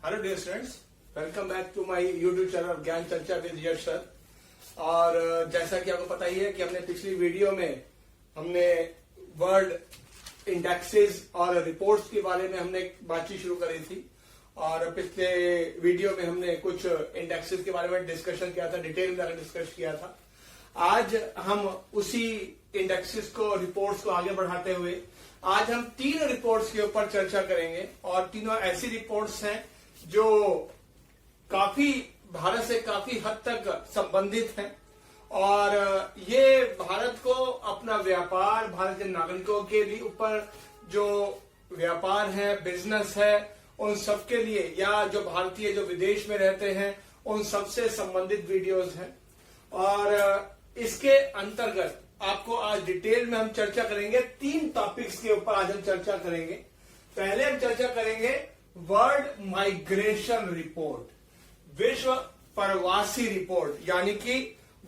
Hello dear students, welcome back to my YouTube channel Gyan Charcha with Yash sir. और जैसा कि आपको पता ही है कि हमने पिछली वीडियो में हमने वर्ल्ड इंडेक्सेस और रिपोर्ट्स के बारे में हमने बातचीत शुरू करी थी। और पिछले वीडियो में हमने कुछ इंडेक्सेस के बारे में डिस्कशन किया था, डिटेल में डिस्कस किया था। आज हम उसी इंडेक्सेस को, रिपोर्ट्स को आगे बढ़ाते हुए आज हम 3 रिपोर्ट्स के ऊपर चर्चा करेंगे। और तीनों ऐसी रिपोर्ट्स हैं जो काफी भारत से काफी हद तक संबंधित हैं और ये भारत को अपना व्यापार, भारत के नागरिकों के लिए ऊपर जो व्यापार है, बिजनेस है, उन सब के लिए, या जो भारतीय जो विदेश में रहते हैं उन सबसे संबंधित वीडियोस हैं। और इसके अंतर्गत आपको आज डिटेल में हम चर्चा करेंगे। 3 टॉपिक्स के ऊपर आज हम चर्चा करेंगे। पहले हम चर्चा करेंगे वर्ल्ड माइग्रेशन रिपोर्ट, विश्व प्रवासी रिपोर्ट, यानी कि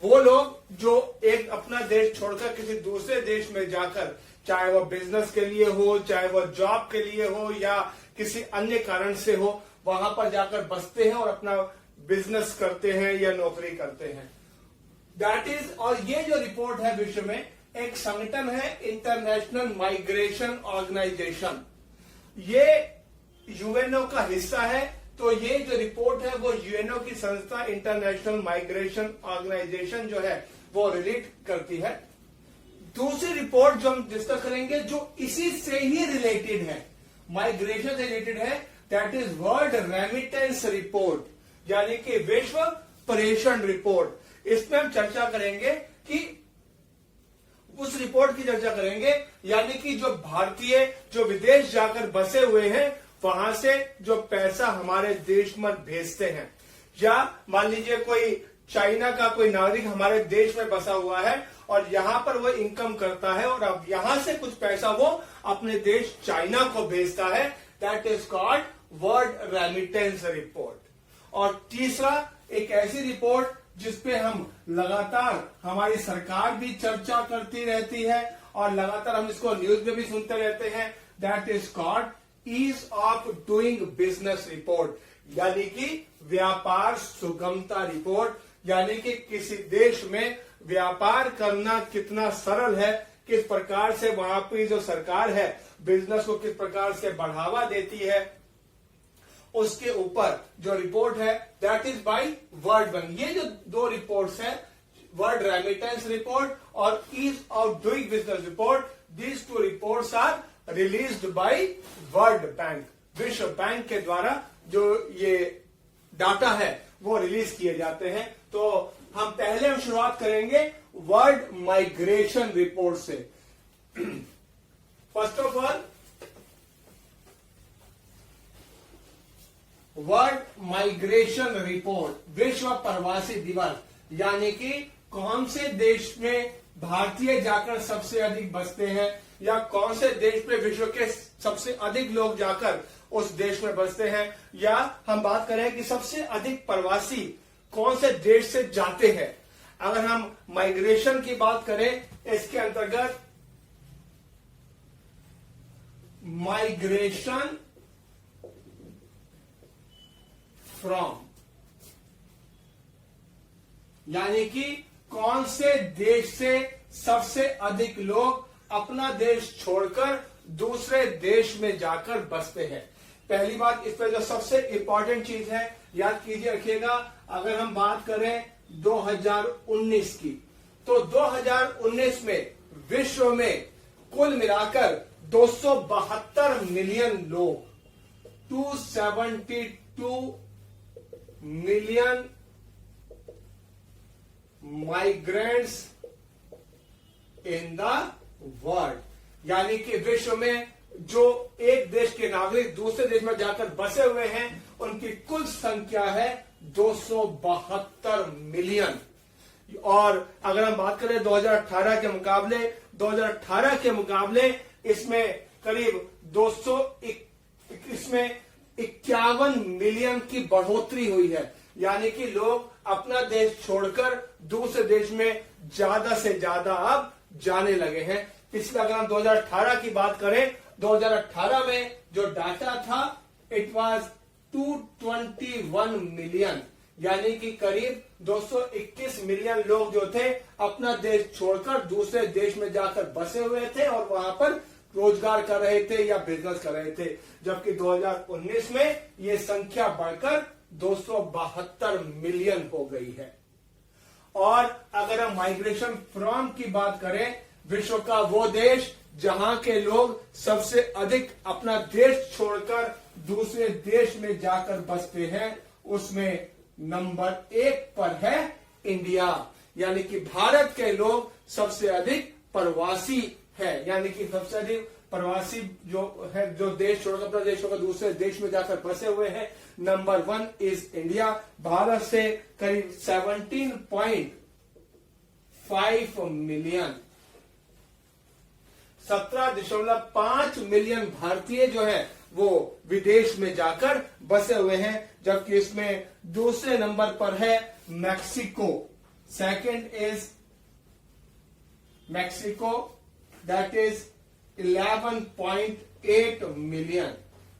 वो लोग जो एक अपना देश छोड़कर किसी दूसरे देश में जाकर, चाहे वो बिजनेस के लिए हो, चाहे वो जॉब के लिए हो या किसी अन्य कारण से हो, वहां पर जाकर बसते हैं और अपना बिजनेस करते हैं या नौकरी करते हैं। दैट इज, और ये जो रिपोर्ट है विश्व में एक संगठन है, इंटरनेशनल माइग्रेशन ऑर्गेनाइजेशन, ये यूएनओ का हिस्सा है। तो ये जो रिपोर्ट है वो यूएनओ की संस्था इंटरनेशनल माइग्रेशन ऑर्गेनाइजेशन जो है वो रिलीज करती है। दूसरी रिपोर्ट जो हम डिस्कस करेंगे जो इसी से ही रिलेटेड है, माइग्रेशन से रिलेटेड है, that is world remittance report, यानी कि विश्व प्रेषण रिपोर्ट। इसमें हम चर्चा करेंगे कि उस रिपोर्ट की चर्चा करेंगे, यानी कि जो भारतीय जो विदेश जाकर बसे हुए हैं वहां से जो पैसा हमारे देश में भेजते हैं, या मान लीजिए कोई चाइना का कोई नागरिक हमारे देश में बसा हुआ है और यहां पर वो इनकम करता है और अब यहां से कुछ पैसा वो अपने देश चाइना को भेजता है, that is called world remittance report. और तीसरा एक ऐसी रिपोर्ट जिसपे हम लगातार, हमारी सरकार भी चर्चा करती रहती है और लगातार हम इसको न्यूज में भी सुनते रहते हैं, that is called ease of doing business report, यानी कि व्यापार सुगमता रिपोर्ट, यानी कि किसी देश में व्यापार करना कितना सरल है, किस प्रकार से वहां की जो सरकार है बिजनेस को किस प्रकार से बढ़ावा देती है, उसके ऊपर जो रिपोर्ट है that is by World Bank. ये जो 2 रिपोर्ट्स हैं, वर्ल्ड रेमिटेंस रिपोर्ट और ease of doing business report, these 2 reports are released by World Bank. विश्व बैंक के द्वारा जो ये डाटा है वो रिलीज किए जाते हैं। तो हम पहले शुरुआत करेंगे वर्ल्ड माइग्रेशन रिपोर्ट से। First of all, world migration report, विश्व प्रवासी दिवस, यानी कि कौन से देश में भारतीय जाकर सबसे अधिक बसते हैं या कौन से देश में विश्व के सबसे अधिक लोग जाकर उस देश में बसते हैं, या हम बात करें कि सबसे अधिक प्रवासी कौन से देश से जाते हैं। अगर हम माइग्रेशन की बात करें, इसके अंतर्गत माइग्रेशन फ्रॉम, यानी कि कौन से देश से सबसे अधिक लोग अपना देश छोड़कर दूसरे देश में जाकर बसते हैं। पहली बात, इस पर जो सबसे इंपॉर्टेंट चीज है याद कीजिए, रखिएगा, अगर हम बात करें 2019 की, तो 2019 में विश्व में कुल मिलाकर 272 मिलियन लोग, 272 million migrants in the world, यानी कि विश्व में जो एक देश के नागरिक दूसरे देश में जाकर बसे हुए हैं उनकी कुल संख्या है 272 मिलियन। और अगर हम बात करें 2018 के मुकाबले, 2018 के मुकाबले इसमें करीब 51 मिलियन की बढ़ोतरी हुई है, यानी कि लोग अपना देश छोड़कर दूसरे देश में ज्यादा से ज्यादा अब जाने लगे हैं। पिछले अगर हम 2018 की बात करें, 2018 में जो डाटा था इट वाज 221 मिलियन, यानी कि करीब 221 मिलियन लोग जो थे अपना देश छोड़कर दूसरे देश में जाकर बसे हुए थे और वहां पर रोजगार कर रहे थे या बिजनेस कर रहे थे। जबकि 2019 में ये संख्या बढ़कर 272 मिलियन हो गई है। और अगर हम माइग्रेशन फ्रॉम की बात करें, विश्व का वो देश जहां के लोग सबसे अधिक अपना देश छोड़कर दूसरे देश में जाकर बसते हैं, उसमें नंबर 1 पर है इंडिया। यानी कि भारत के लोग सबसे अधिक प्रवासी है, यानी कि सबसे अधिक प्रवासी जो है, जो देश छोड़कर अपना देश छोड़कर दूसरे देश में जाकर बसे हुए हैं, नंबर 1 इज इंडिया। भारत से करीब 17.5 मिलियन, 17.5 मिलियन भारतीय जो है वो विदेश में जाकर बसे हुए हैं। जबकि इसमें दूसरे नंबर पर है Mexico. Second is Mexico, that is 11.8 million,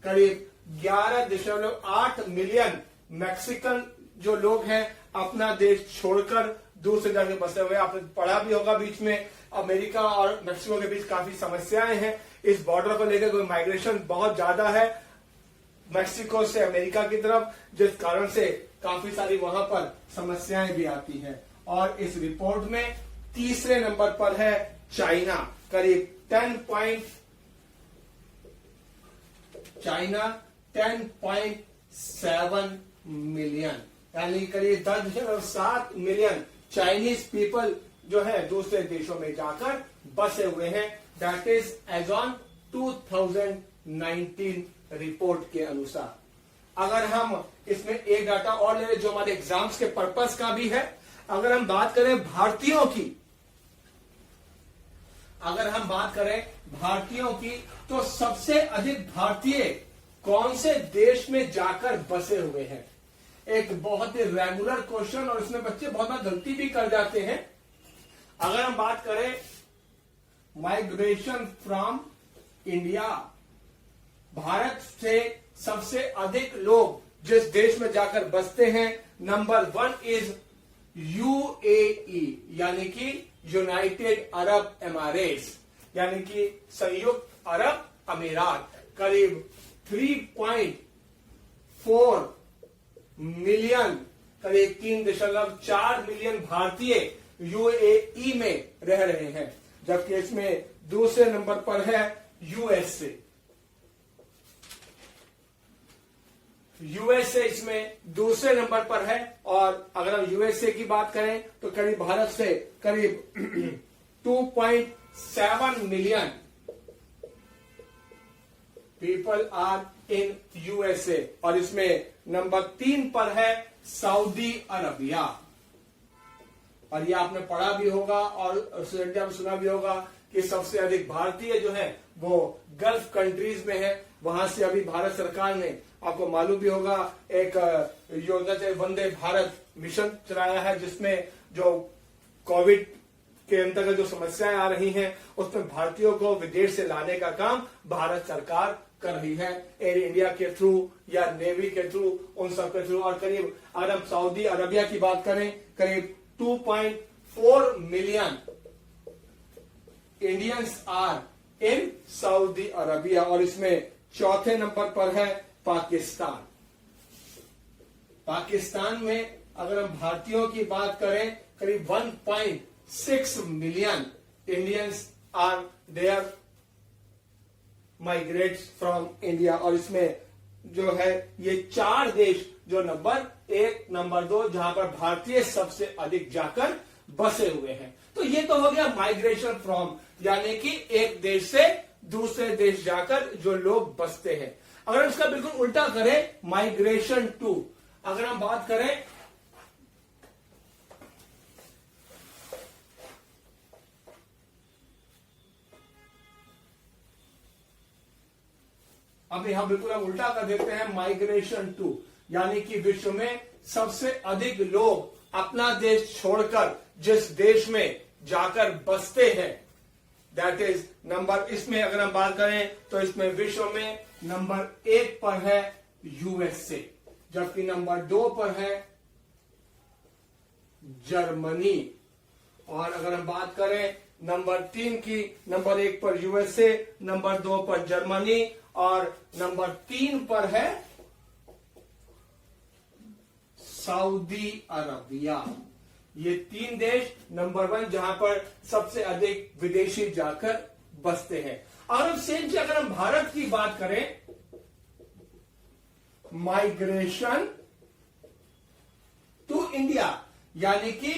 करीब 11.8 मिलियन मैक्सिकन जो लोग हैं अपना देश छोड़कर दूसरे जगह बसे हुए। आपने पढ़ा भी होगा बीच में अमेरिका और मैक्सिको के बीच काफी समस्याएं हैं, इस बॉर्डर को लेकर कोई माइग्रेशन बहुत ज्यादा है मैक्सिको से अमेरिका की तरफ, जिस कारण से काफी सारी वहां पर समस्याएं भी आती हैं। और इस रिपोर्ट में तीसरे नंबर पर है चाइना, करीब 10.7 मिलियन, यानी करीब 10.7 मिलियन चाइनीज पीपल जो है दूसरे देशों में जाकर बसे हुए हैं। That is as on 2019 report के अनुसार। अगर हम इसमें एक डाटा और ले लें जो हमारे एग्जाम्स के पर्पस का भी है, अगर हम बात करें भारतीयों की, अगर हम बात करें भारतीयों की, तो सबसे अधिक भारतीय कौन से देश में जाकर बसे हुए हैं? एक बहुत ही रेगुलर क्वेश्चन, और इसमें बच्चे बहुत बार गलती भी कर जाते हैं। अगर हम बात करें माइग्रेशन फ्रॉम इंडिया, भारत से सबसे अधिक लोग जिस देश में जाकर बसते हैं, नंबर 1 इज यूएई, यानी कि यूनाइटेड अरब एमिरेट्स, यानी कि संयुक्त अरब अमीरात। करीब 3.4 मिलियन, करीब 3.4 मिलियन भारतीय यूएई में रह रहे हैं। जबकि इसमें दूसरे नंबर पर है यूएसए। यूएसए इसमें दूसरे नंबर पर है। और अगर हम यूएसए की बात करें तो करीब भारत से करीब 2.7 million people are in USA. और इसमें नंबर 3 पर है सऊदी अरबिया। और ये आपने पढ़ा भी होगा और में सुना भी होगा कि सबसे अधिक भारतीय जो है वो गल्फ कंट्रीज में है। वहां से अभी भारत सरकार ने, आपको मालूम भी होगा, एक योजना से वंदे भारत मिशन चलाया है, जिसमें जो कोविड के अंतर्गत जो समस्याएं आ रही हैं उसमें भारतीयों को विदेश से लाने का काम भारत सरकार कर रही है, एयर इंडिया के थ्रू या नेवी के थ्रू, उन सब के थ्रू। और करीब अगर हम सऊदी अरबिया की बात करें, करीब 2.4 million Indians are in Saudi Arabia. और इसमें चौथे नंबर पर है पाकिस्तान। पाकिस्तान में अगर हम भारतीयों की बात करें, करीब 1.6 million Indians are there migrates from India. और इसमें जो है ये 4 देश जो नंबर 1, नंबर 2, जहां पर भारतीय सबसे अधिक जाकर बसे हुए हैं। तो ये तो हो गया माइग्रेशन फ्रॉम, यानी कि एक देश से दूसरे देश जाकर जो लोग बसते हैं। अगर इसका बिल्कुल उल्टा करें, माइग्रेशन टू, अगर हम बात करें अभी हम बिल्कुल उल्टा कर देते हैं, माइग्रेशन टू, यानी कि विश्व में सबसे अधिक लोग अपना देश छोड़कर जिस देश में जाकर बसते हैं, दैट इज नंबर, इसमें अगर हम बात करें तो इसमें विश्व में नंबर 1 पर है यूएसए, जबकि नंबर 2 पर है जर्मनी। और अगर हम बात करें नंबर 3 की, नंबर 1 पर यूएसए, नंबर 2 पर जर्मनी और नंबर 3 पर है सऊदी अरबिया। ये 3 देश नंबर 1 जहां पर सबसे अधिक विदेशी जाकर बसते हैं। और अब सेम से अगर हम भारत की बात करें, माइग्रेशन टू इंडिया, यानी कि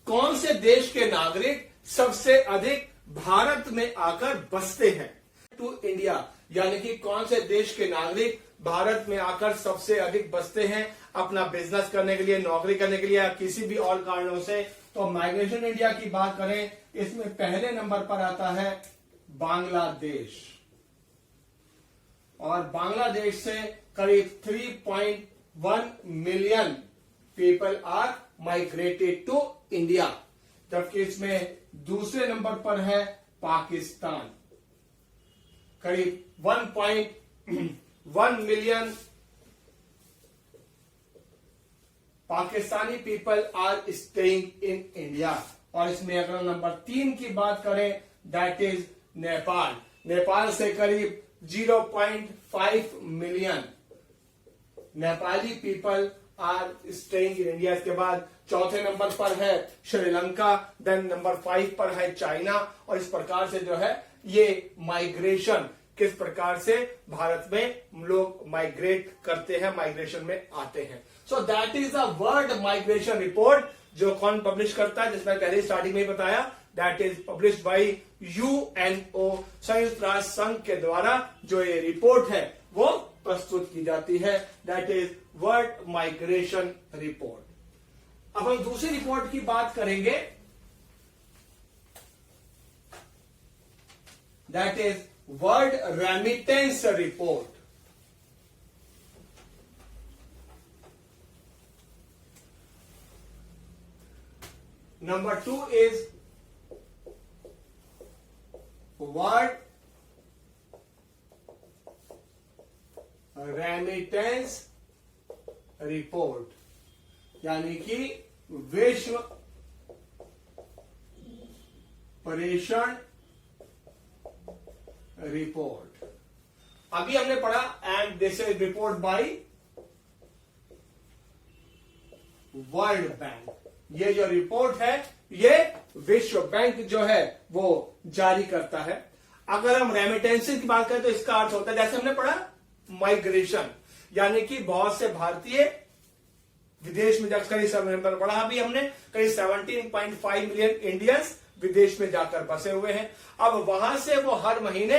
कौन से देश के नागरिक सबसे अधिक भारत में आकर बसते हैं। टू इंडिया यानी कि कौन से देश के नागरिक भारत में आकर सबसे अधिक बसते हैं अपना बिजनेस करने के लिए, नौकरी करने के लिए या किसी भी और कारणों से। तो माइग्रेशन इंडिया की बात करें, इसमें पहले नंबर पर आता है बांग्लादेश। और बांग्लादेश से करीब 3.1 million people are migrated to India, जबकि इसमें दूसरे नंबर पर है पाकिस्तान। करीब 1.1 million Pakistani people are staying in India. और इसमें अगर नंबर 3 की बात करें, दैट इज नेपाल। नेपाल से करीब 0.5 million Nepali people are staying in India. इसके बाद चौथे नंबर पर है श्रीलंका, देन नंबर 5 पर है चाइना। और इस प्रकार से जो है ये माइग्रेशन, किस प्रकार से भारत में लोग माइग्रेट करते हैं, माइग्रेशन में आते हैं। So that is the world migration report, जो कौन पब्लिश करता है, जिसमें पहले स्टार्टिंग में ही बताया, that is published by UNO, संयुक्त राष्ट्र संघ के द्वारा जो ये रिपोर्ट है वो प्रस्तुत की जाती है। That is world migration report. अब हम दूसरी रिपोर्ट की बात करेंगे, that is world remittance report. Number 2 is world remittance report, यानी कि विश्व प्रेषण रिपोर्ट। अभी हमने पढ़ा and this is report by World Bank. ये जो रिपोर्ट है ये विश्व बैंक जो है वो जारी करता है। अगर हम रेमिटेंसेस की बात करें तो इसका अर्थ होता है, जैसे हमने पढ़ा माइग्रेशन, यानी कि बहुत से भारतीय विदेश में जाकर, करीब पढ़ा अभी हमने, करीब 17.5 मिलियन इंडियंस विदेश में जाकर बसे हुए हैं। अब वहां से वो हर महीने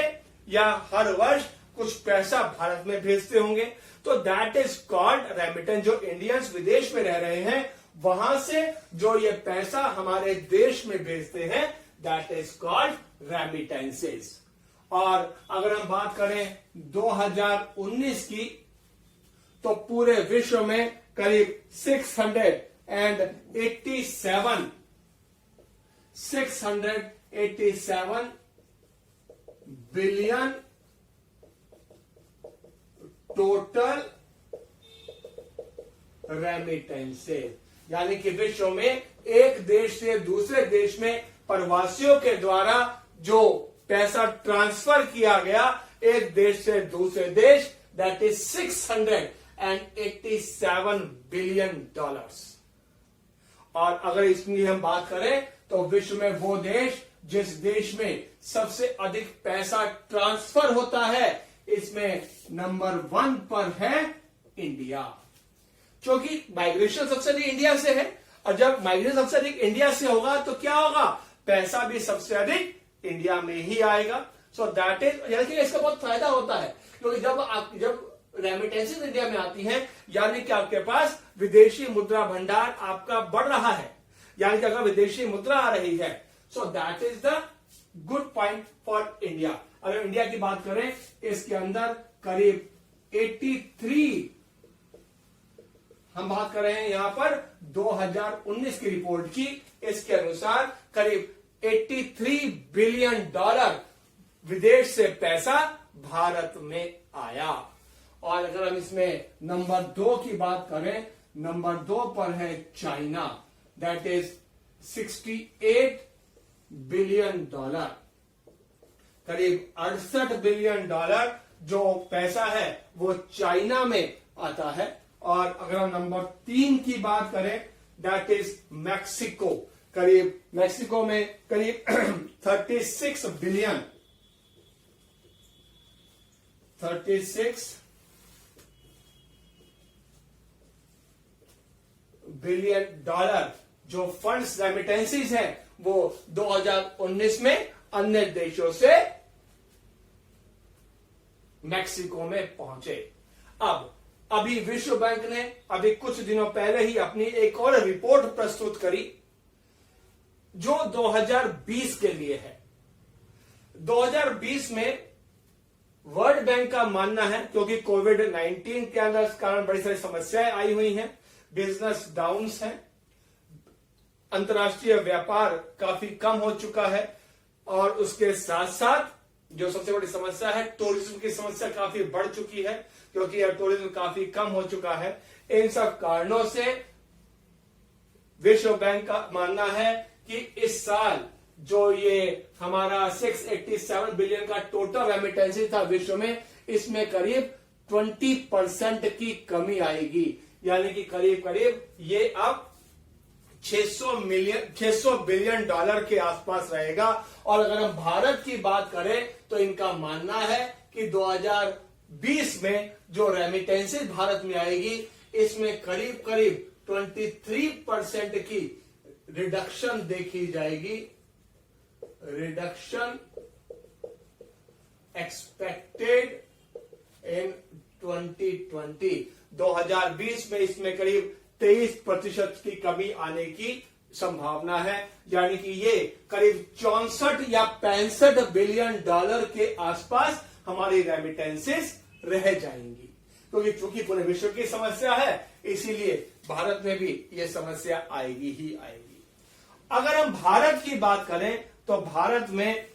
या हर वर्ष कुछ पैसा भारत में भेजते होंगे, तो दैट इज कॉल्ड रेमिटेंस। जो इंडियंस विदेश में रह रहे हैं वहां से जो ये पैसा हमारे देश में भेजते हैं, दैट इज कॉल्ड रेमिटेंसेस। और अगर हम बात करें 2019 की, तो पूरे विश्व में करीब 687 बिलियन टोटल रेमिटेंसेस, यानी कि विश्व में एक देश से दूसरे देश में प्रवासियों के द्वारा जो पैसा ट्रांसफर किया गया एक देश से दूसरे देश, दैट इज 687 बिलियन डॉलर्स। और अगर इसकी हम बात करें तो विश्व में वो देश जिस देश में सबसे अधिक पैसा ट्रांसफर होता है, इसमें नंबर 1 पर है इंडिया, क्योंकि माइग्रेशन सबसे अधिक इंडिया से है। और जब माइग्रेशन सबसे अधिक इंडिया से होगा तो क्या होगा, पैसा भी सबसे अधिक इंडिया में ही आएगा। सो दैट इज, यानी कि इसका बहुत फायदा होता है, क्योंकि जब रेमिटेंसेस इंडिया में आती हैं, यानी कि आपके पास विदेशी मुद्रा भंडार आपका बढ़ रहा है, यानी कि अगर विदेशी मुद्रा आ रही है, so that is the good point for India. अगर इंडिया की बात करें, इसके अंदर करीब 83, हम बात कर रहे हैं यहां पर 2019 की रिपोर्ट की, इसके अनुसार करीब 83 बिलियन डॉलर विदेश से पैसा भारत में आया। और अगर हम इसमें नंबर 2 की बात करें, नंबर 2 पर है चाइना, दैट इज $68 बिलियन, करीब $68 बिलियन जो पैसा है वो चाइना में आता है। और अगर हम नंबर 3 की बात करें, दैट इज मैक्सिको, करीब मैक्सिको में करीब 36 बिलियन डॉलर जो फंड्स रेमिटेंसीज हैं वो 2019 में अन्य देशों से मैक्सिको में पहुंचे। अब अभी विश्व बैंक ने अभी कुछ दिनों पहले ही अपनी एक और रिपोर्ट प्रस्तुत करी जो 2020 के लिए है। 2020 में वर्ल्ड बैंक का मानना है, क्योंकि कोविड-19 के अंदर कारण बड़ी सारी समस्याएं आई हुई हैं, बिजनेस डाउन्स हैं, अंतर्राष्ट्रीय व्यापार काफी कम हो चुका है, और उसके साथ साथ जो सबसे बड़ी समस्या है टूरिज्म की समस्या काफी बढ़ चुकी है, क्योंकि अब टूरिज्म काफी कम हो चुका है। इन सब कारणों से विश्व बैंक का मानना है कि इस साल जो ये हमारा 687 बिलियन का टोटल रेमिटेंसी था विश्व में, इसमें करीब 20% की कमी आएगी, यानी कि करीब करीब ये अब 600 बिलियन डॉलर के आसपास रहेगा। और अगर हम भारत की बात करें तो इनका मानना है कि 2020 में जो रेमिटेंसेज भारत में आएगी, इसमें करीब करीब 23% की रिडक्शन देखी जाएगी, रिडक्शन एक्सपेक्टेड इन 2020। 2020 में इसमें करीब 23% की कमी आने की संभावना है, यानी कि ये करीब 64 या 65 बिलियन डॉलर के आसपास हमारी रेमिटेंसेस रह जाएंगी। क्योंकि चूंकि पूरे विश्व की समस्या है, इसीलिए भारत में भी ये समस्या आएगी ही आएगी। अगर हम भारत की बात करें तो भारत में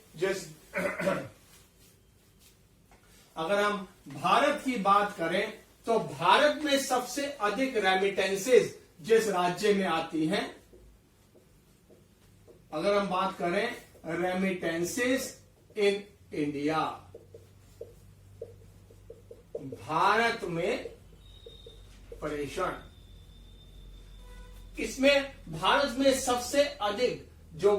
अगर हम भारत की बात करें तो भारत में सबसे अधिक रेमिटेंसेज जिस राज्य में आती हैं, अगर हम बात करें रेमिटेंसेज इन इंडिया, भारत में प्रेषण, इसमें भारत में सबसे अधिक जो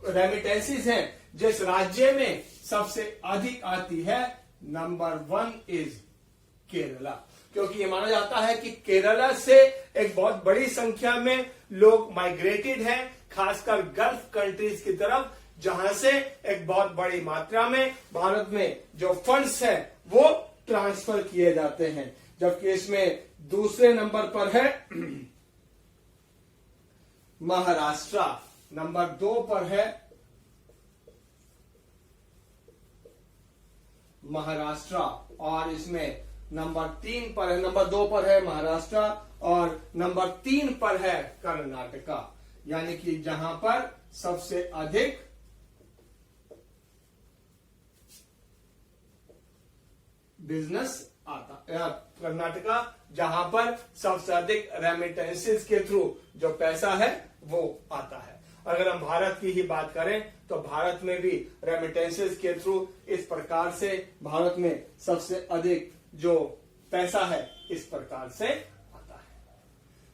रेमिटेंसेज हैं जिस राज्य में सबसे अधिक आती है, नंबर 1 इज केरला। क्योंकि ये माना जाता है कि केरला से एक बहुत बड़ी संख्या में लोग माइग्रेटेड हैं, खासकर गल्फ कंट्रीज की तरफ, जहां से एक बहुत बड़ी मात्रा में भारत में जो फंड्स हैं वो ट्रांसफर किए जाते हैं। जबकि इसमें दूसरे नंबर पर है महाराष्ट्र, नंबर 2 पर है महाराष्ट्र, और इसमें नंबर 2 पर है महाराष्ट्र और नंबर 3 पर है कर्नाटका, यानी कि जहां पर सबसे अधिक बिजनेस आता है, कर्नाटका जहां पर सबसे अधिक रेमिटेंसेस के थ्रू जो पैसा है वो आता है। अगर हम भारत की ही बात करें तो भारत में भी रेमिटेंसेस के थ्रू इस प्रकार से भारत में सबसे अधिक जो पैसा है इस प्रकार से आता है।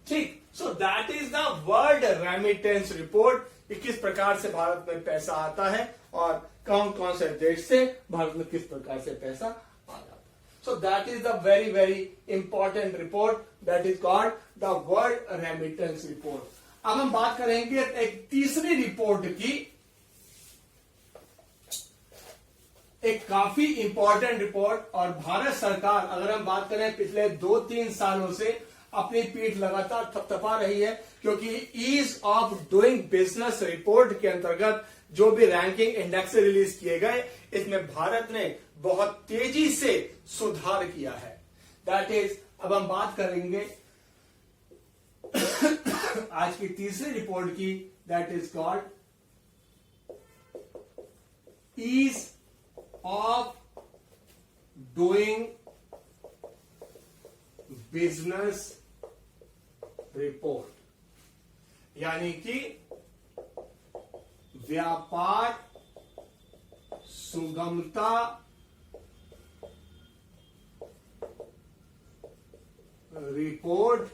ठीक, so that is the world remittance report, कि किस प्रकार से भारत में पैसा आता है और कौन कौन से देश से भारत में किस प्रकार से पैसा आ जाता है। So that is the very very important report, that is called the world remittance report. अब हम बात करेंगे एक तीसरी रिपोर्ट की, एक काफी इंपॉर्टेंट रिपोर्ट। और भारत सरकार, अगर हम बात करें, पिछले 2-3 सालों से अपनी पीठ लगातार थपथपा रही है, क्योंकि ease of doing business report के अंतर्गत जो भी रैंकिंग इंडेक्स रिलीज किए गए, इसमें भारत ने बहुत तेजी से सुधार किया है। दैट इज, अब हम बात करेंगे आज की तीसरी रिपोर्ट की, that is called ease of doing business report, यानी कि व्यापार सुगमता रिपोर्ट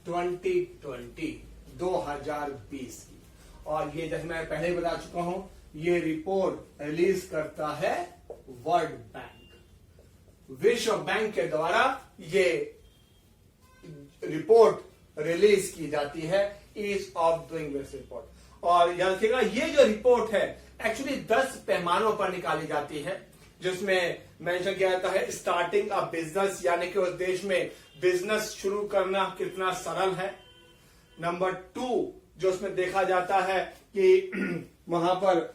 2020 की। और ये जैसे मैं पहले ही बता चुका हूं, ये रिपोर्ट रिलीज करता है वर्ल्ड बैंक, विश्व बैंक के द्वारा ये रिपोर्ट रिलीज की जाती है, ease of doing business report. और याद रखिएगा, ये जो रिपोर्ट है एक्चुअली 10 पैमानों पर निकाली जाती है, जिसमें मेंशन किया जाता है स्टार्टिंग अ बिजनेस, यानी कि उस देश में बिजनेस शुरू करना कितना सरल है। नंबर 2 जो उसमें देखा जाता है कि वहां पर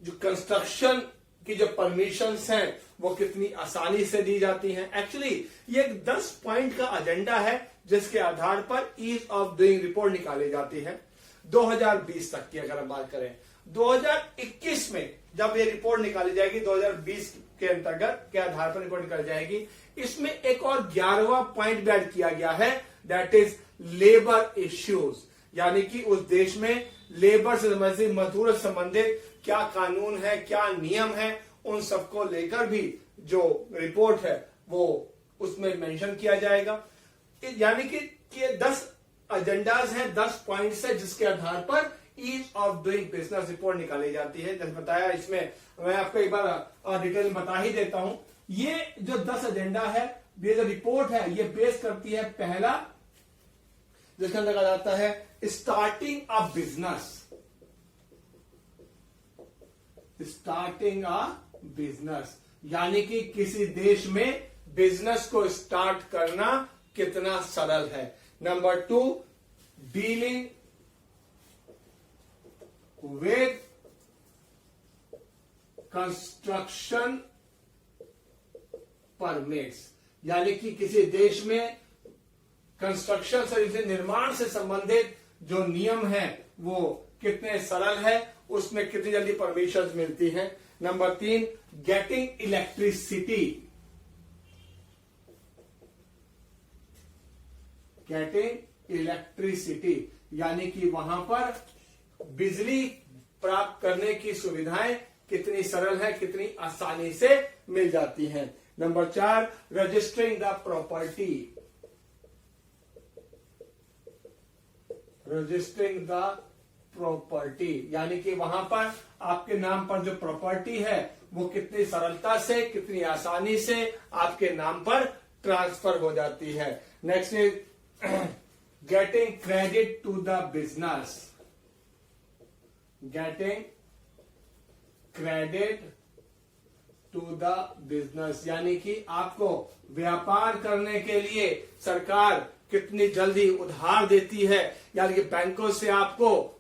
जो कंस्ट्रक्शन की जो परमिशंस हैं वो कितनी आसानी से दी जाती हैं। एक्चुअली ये एक 10 पॉइंट का एजेंडा है जिसके आधार पर ईज ऑफ डूइंग रिपोर्ट निकाली जाती है 2020 तक की। अगर हम बात करें 2021 में जब ये रिपोर्ट निकाली जाएगी, 2020 के अंतर्गत के आधार पर रिपोर्ट निकाली जाएगी, इसमें एक और 11वां पॉइंट भी ऐड किया गया है, दैट इज लेबर इश्यूज, यानी कि उस देश में लेबर से संबंधित, मजदूर से संबंधित क्या कानून है, क्या नियम है, उन सबको लेकर भी जो रिपोर्ट है वो उसमें मेंशन किया जाएगा। यानी कि ये 10 एजेंडाज हैं, 10 पॉइंट्स है जिसके आधार पर ease of doing business report निकाली जाती है। जैसे बताया, इसमें मैं आपको एक बार डिटेल में बता ही देता हूं। ये जो 10 एजेंडा है, ये जो रिपोर्ट है, ये बेस करती है पहला, जिसके अंदर कहा जाता है starting a business, starting a business, यानी कि किसी देश में बिजनेस को स्टार्ट करना कितना सरल है। Number 2 dealing with construction permits, यानी कि किसी देश में कंस्ट्रक्शन से, निर्माण से संबंधित जो नियम है वो कितने सरल है, उसमें कितनी जल्दी परमिशन मिलती है। Number 3 getting electricity, getting electricity, यानी कि वहां पर बिजली प्राप्त करने की सुविधाएं कितनी सरल है, कितनी आसानी से मिल जाती हैं। Number 4 registering the property, registering the property, यानी कि वहां पर आपके नाम पर जो प्रॉपर्टी है वो कितनी सरलता से, कितनी आसानी से आपके नाम पर ट्रांसफर हो जाती है। Next is getting credit to the business, getting credit to the business, यानी कि आपको व्यापार करने के लिए सरकार कितनी जल्दी उधार देती है, यानी कि बैंकों से आपको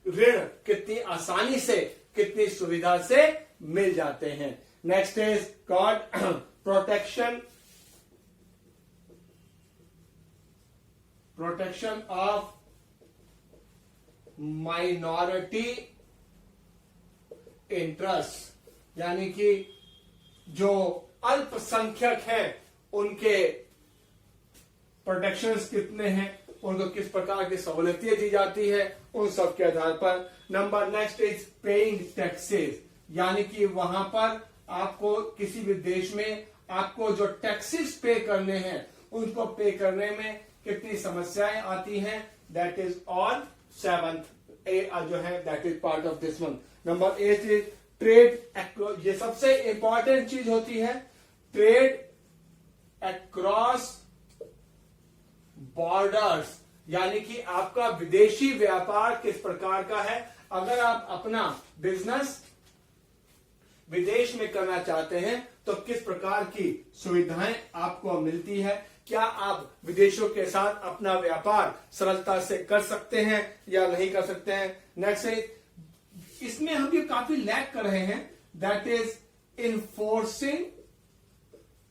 ऋण कितनी आसानी से, कितनी सुविधा से मिल जाते हैं। Next is God protection, protection of minority interest, यानी कि जो अल्पसंख्यक हैं उनके प्रोटेक्शंस कितने हैं, उनको किस प्रकार की सहूलियतें दी जाती है, उन सब के आधार पर। Number next is paying taxes, यानी कि वहां पर आपको किसी भी देश में आपको जो टैक्सेस पे करने हैं उनको पे करने में कितनी समस्याएं आती हैं, दैट इज ऑल 7th ए जो है, that is part of this one. Number 8 is trade, ये सबसे इंपॉर्टेंट चीज होती है, ट्रेड अक्रॉस बॉर्डर्स, यानी कि आपका विदेशी व्यापार किस प्रकार का है। अगर आप अपना बिजनेस विदेश में करना चाहते हैं तो किस प्रकार की सुविधाएं आपको मिलती है, क्या आप विदेशों के साथ अपना व्यापार सरलता से कर सकते हैं या नहीं कर सकते हैं। नेक्स्ट है, इसमें हम ये काफी लैक कर रहे हैं, दैट इज इन्फोर्सिंग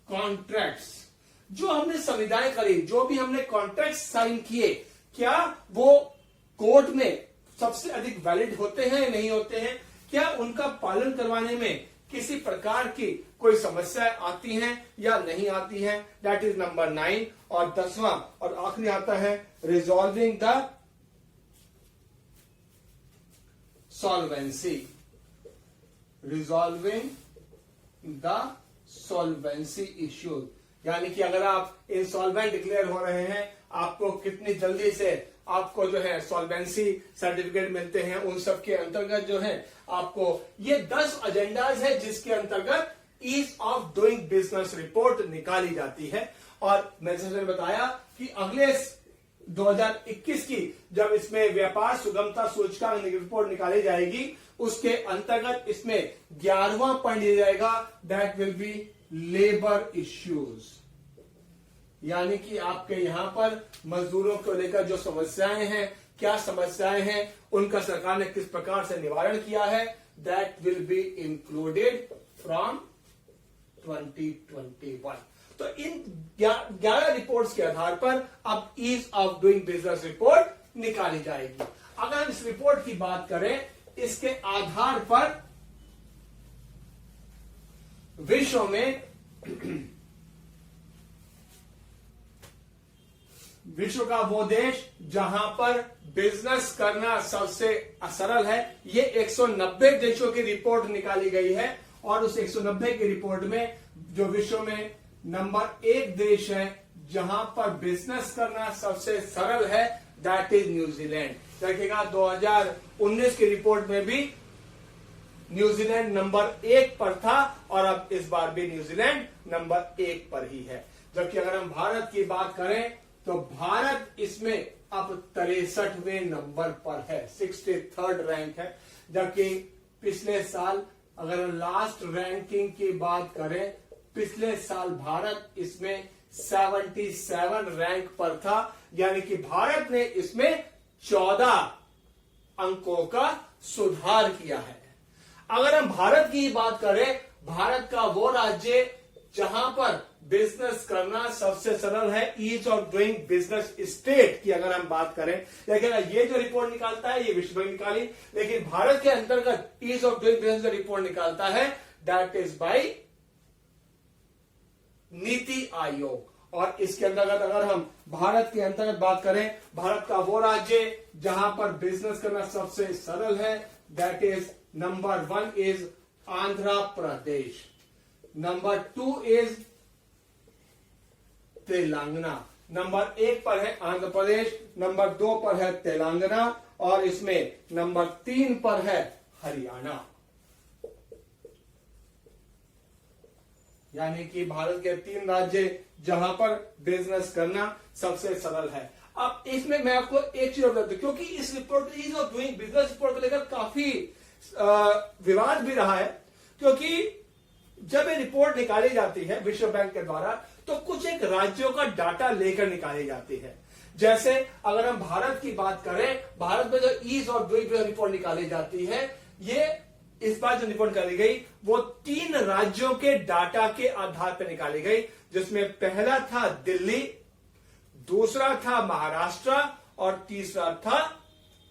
कॉन्ट्रैक्ट्स, जो हमने संविधाएं करी, जो भी हमने कॉन्ट्रैक्ट साइन किए, क्या वो कोर्ट में सबसे अधिक वैलिड होते हैं या नहीं होते हैं, क्या उनका पालन करवाने में किसी प्रकार की कोई समस्या आती हैं या नहीं आती हैं, दैट इज नंबर 9। और 10वां और आखिरी आता है resolving the solvency. Resolving the solvency issues, यानी कि अगर आप इंसॉल्वेंट डिक्लेयर हो रहे हैं, आपको कितनी जल्दी से आपको जो है सॉल्वेंसी सर्टिफिकेट मिलते हैं, उन सब के अंतर्गत जो है आपको ये 10 एजेंडाज है जिसके अंतर्गत ease of doing business report निकाली जाती है। और मैंने बताया कि अगले 2021 की जब इसमें व्यापार सुगमता सूचकांक रिपोर्ट निकाली जाएगी, उसके अंतर्गत इसमें 11वां पॉइंट दिया जाएगा, that will B labour issues, यानी कि आपके यहां पर मजदूरों को लेकर जो समस्याएं हैं, क्या समस्याएं हैं, उनका सरकार ने किस प्रकार से निवारण किया है, that will be included from 2021। तो इन 11 रिपोर्ट्स के आधार पर अब ease of doing business report निकाली जाएगी। अगर हम इस रिपोर्ट की बात करें, इसके आधार पर विश्व में विश्व का वो देश जहां पर बिजनेस करना सबसे सरल है, ये 190 देशों की रिपोर्ट निकाली गई है। और उस 190 की रिपोर्ट में जो विश्व में नंबर 1 देश है जहां पर बिजनेस करना सबसे सरल है, दैट इज न्यूजीलैंड। देखिएगा 2019 की रिपोर्ट में भी न्यूजीलैंड नंबर 1 पर था और अब इस बार भी न्यूजीलैंड नंबर 1 पर ही है। जबकि अगर हम भारत की बात करें तो भारत इसमें अब 63वें नंबर पर है, 63rd रैंक है। जबकि पिछले साल अगर लास्ट रैंकिंग की बात करें, पिछले साल भारत इसमें 77 रैंक पर था, यानी कि भारत ने इसमें 14 अंकों का सुधार किया है। अगर हम भारत की बात करें, भारत का वो राज्य जहां पर बिजनेस करना सबसे सरल है, ease of doing business state की अगर हम बात करें, लेकिन ये जो रिपोर्ट निकालता है ये विश्व बैंक निकाली, लेकिन भारत के अंतर्गत ईज ऑफ डूइंग बिजनेस जो रिपोर्ट निकालता है, that is bye NITI Aayog. और इसके अंतर्गत अगर हम भारत के अंतर्गत बात करें, भारत का वो राज्य जहां पर बिजनेस करना सबसे सरल है, that is number 1 is Andhra Pradesh, number 2 is Telangana. Number 1 पर है आंध्र प्रदेश, नंबर 2 पर है तेलंगाना और इसमें नंबर 3 पर है हरियाणा। यानी कि भारत के 3 राज्य जहां पर बिजनेस करना सबसे सरल है। अब इसमें मैं आपको एक चीज बता दूं, क्योंकि इस report ease of doing business report को लेकर काफी विवाद भी रहा है, क्योंकि जब ये रिपोर्ट निकाली जाती है विश्व बैंक के द्वारा तो कुछ एक राज्यों का डाटा लेकर निकाली जाती है। जैसे अगर हम भारत की बात करें, भारत में जो ease of doing business report निकाली जाती है, ये इस बार जो रिपोर्ट निकाली गई वो 3 राज्यों के डाटा के आधार पर निकाली गई, जिसमें पहला था दिल्ली, दूसरा था महाराष्ट्र और तीसरा था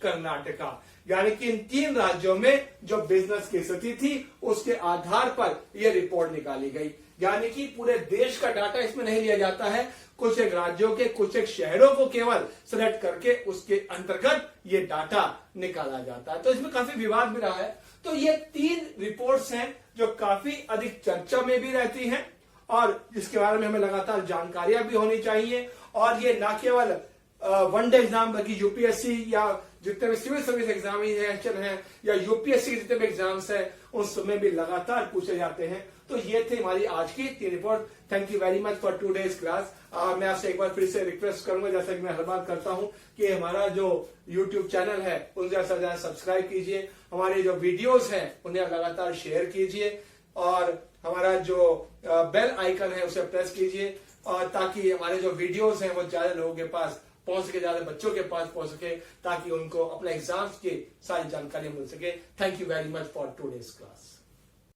कर्नाटका। यानी कि इन 3 राज्यों में जो बिजनेस की स्थिति थी उसके आधार पर यह रिपोर्ट निकाली गई। यानी कि पूरे देश का डाटा इसमें नहीं लिया जाता है, कुछ एक राज्यों के कुछ एक शहरों को केवल सिलेक्ट करके उसके अंतर्गत ये डाटा निकाला जाता है। तो इसमें काफी विवाद भी रहा है। तो ये 3 रिपोर्ट्स हैं जो काफी अधिक चर्चा में भी रहती हैं और जिसके बारे में हमें लगातार जानकारियां भी होनी चाहिए। और ये न केवल वनडे एग्जाम बल्कि यूपीएससी या जितने भी सिविल सर्विस एग्जामिनेशन है या यूपीएससी के जितने भी एग्जाम्स हैं उन सब में भी लगातार पूछे जाते हैं। तो ये थे हमारी आज की 3 report. Thank you very much for today's class. मैं आपसे एक बार फिर से रिक्वेस्ट करूंगा, जैसा कि मैं हर बार करता हूं, कि हमारा जो यूट्यूब चैनल है उन ज्यादा सब्सक्राइब कीजिए, हमारे जो वीडियोज हैं उन्हें लगातार शेयर कीजिए और हमारा जो बेल आइकन है उसे प्रेस कीजिए, और ताकि हमारे जो वीडियोज हैं वो ज्यादा लोगों के पास पहुंच सके, ज्यादा बच्चों के पास पहुंच सके, ताकि उनको अपने एग्जाम्स की सारी जानकारी मिल सके। Thank you very much for today's class.